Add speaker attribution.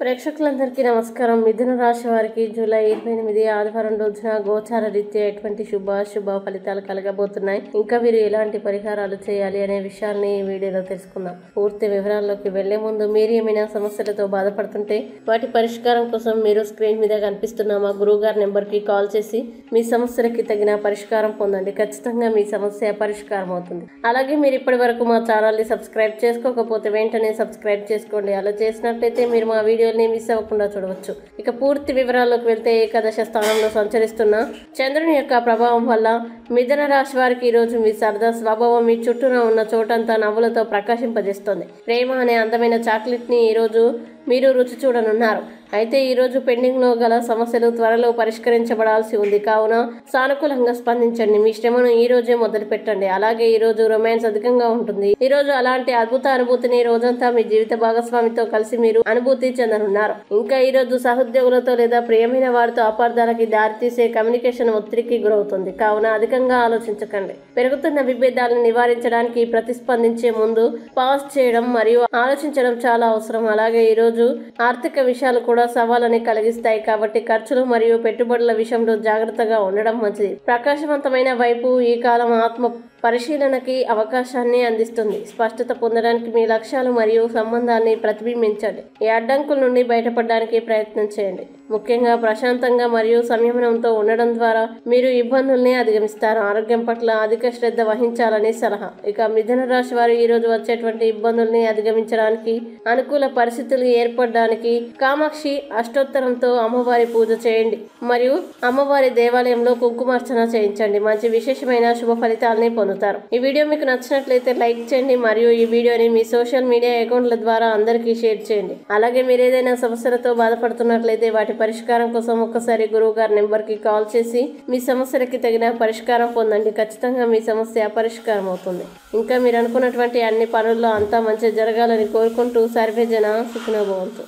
Speaker 1: ప్రేక్షకులందరికీ నమస్కారం. మిథున రాశి వారికి జూలై 28 ఆదివారం రోజున గోచార రీత్యా ఎటువంటి శుభ ఫలితాలు కలగబోతున్నాయి, ఇంకా వీరు ఎలాంటి పరిహారాలు చేయాలి అనే విషయాల్ని ఈ వీడియోలో తెలుసుకుందాం. పూర్తి వివరాల్లోకి వెళ్లే ముందు మీరు ఏమైనా సమస్యలతో బాధపడుతుంటే వాటి పరిష్కారం కోసం మీరు స్క్రీన్ మీద కనిపిస్తున్న మా గురువుగారి నెంబర్కి కాల్ చేసి మీ సమస్యలకి తగిన పరిష్కారం పొందండి. ఖచ్చితంగా మీ సమస్య పరిష్కారం అవుతుంది. అలాగే మీరు ఇప్పటి వరకు మా ఛానల్ని సబ్స్క్రైబ్ చేసుకోకపోతే వెంటనే సబ్స్క్రైబ్ చేసుకోండి. అలా చేసినట్లయితే మీరు మా వీడియో మిస్ అవ్వకుండా చూడవచ్చు. ఇక పూర్తి వివరాల్లోకి వెళ్తే ఏకాదశ స్థానంలో సంచరిస్తున్న చంద్రుని యొక్క ప్రభావం వల్ల మిథున రాశి వారికి ఈ రోజు మీ సరదా స్వభావం మీ చుట్టూన ఉన్న చోటంతా నవ్వులతో ప్రకాశింపజేస్తుంది. ప్రేమ అనే అందమైన చాక్లెట్ ని ఈ రోజు మీరు రుచి చూడనున్నారు. అయితే ఈ రోజు పెండింగ్ లో గల సమస్యలు త్వరలో పరిష్కరించబడాల్సి ఉంది, కావున సానుకూలంగా స్పందించండి. మీ శ్రమను ఈ రోజే మొదలు పెట్టండి. అలాగే ఈ రోజు రొమాన్స్ అధికంగా ఉంటుంది. ఈ రోజు అలాంటి అద్భుత అనుభూతిని రోజంతా మీ జీవిత భాగస్వామితో కలిసి మీరు అనుభూతి చెందనున్నారు. ఇంకా ఈ రోజు సహోద్యోగులతో లేదా ప్రియమైన వారితో అపార్థాలకి దారితీసే కమ్యూనికేషన్ ఒత్తిడికి గురవుతుంది, కావున అధికంగా ఆలోచించకండి. పెరుగుతున్న విభేదాలను నివారించడానికి ప్రతిస్పందించే ముందు పాజ్ చేయడం మరియు ఆలోచించడం చాలా అవసరం. అలాగే ఈ రోజు ఆర్థిక విషయాలు కూడా సవాళ్ళని కలిగిస్తాయి, కాబట్టి ఖర్చులు మరియు పెట్టుబడుల విషయంలో జాగ్రత్తగా ఉండడం మంచిది. ప్రకాశవంతమైన వైపు ఈ కాలం ఆత్మ పరిశీలనకి అవకాశాన్ని అందిస్తుంది. స్పష్టత పొందడానికి మీ లక్ష్యాలు మరియు సంబంధాన్ని ప్రతిబింబించండి. ఈ అడ్డంకుల నుండి బయటపడడానికి ప్రయత్నం చేయండి. ముఖ్యంగా ప్రశాంతంగా మరియు సంయమనంతో ఉండడం ద్వారా మీరు ఇబ్బందుల్ని అధిగమిస్తారు. ఆరోగ్యం పట్ల అధిక శ్రద్ధ వహించాలని సలహా. ఇక మిథున రాశి వారు ఈ రోజు వచ్చేటువంటి ఇబ్బందుల్ని అధిగమించడానికి, అనుకూల పరిస్థితులు ఏర్పడడానికి కామాక్షి అష్టోత్తరంతో అమ్మవారి పూజ చేయండి మరియు అమ్మవారి దేవాలయంలో కుంకుమార్చన చేయించండి. మంచి విశేషమైన శుభ ఫలితాలని పొందుతారు. ఈ వీడియో మీకు నచ్చినట్లయితే లైక్ చేయండి మరియు ఈ వీడియోని మీ సోషల్ మీడియా అకౌంట్ల ద్వారా అందరికీ షేర్ చేయండి. అలాగే మీరు ఏదైనా సమస్యలతో బాధపడుతున్నట్లయితే వాటి పరిష్కారం కోసం ఒక్కసారి గురువు గారి నెంబర్కి కాల్ చేసి మీ సమస్యలకి తగిన పరిష్కారం పొందండి. ఖచ్చితంగా మీ సమస్య పరిష్కారం అవుతుంది. ఇంకా మీరు అనుకున్నటువంటి అన్ని పనుల్లో అంతా మంచి జరగాలని కోరుకుంటూ సర్వే జన సుఖినో భవంతు.